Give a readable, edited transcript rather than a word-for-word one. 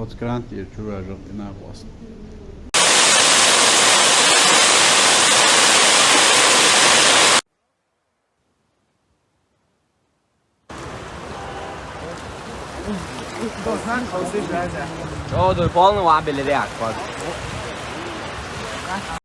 od krantije čuvaš ti na vlast. Jo, du får nog vara billig där.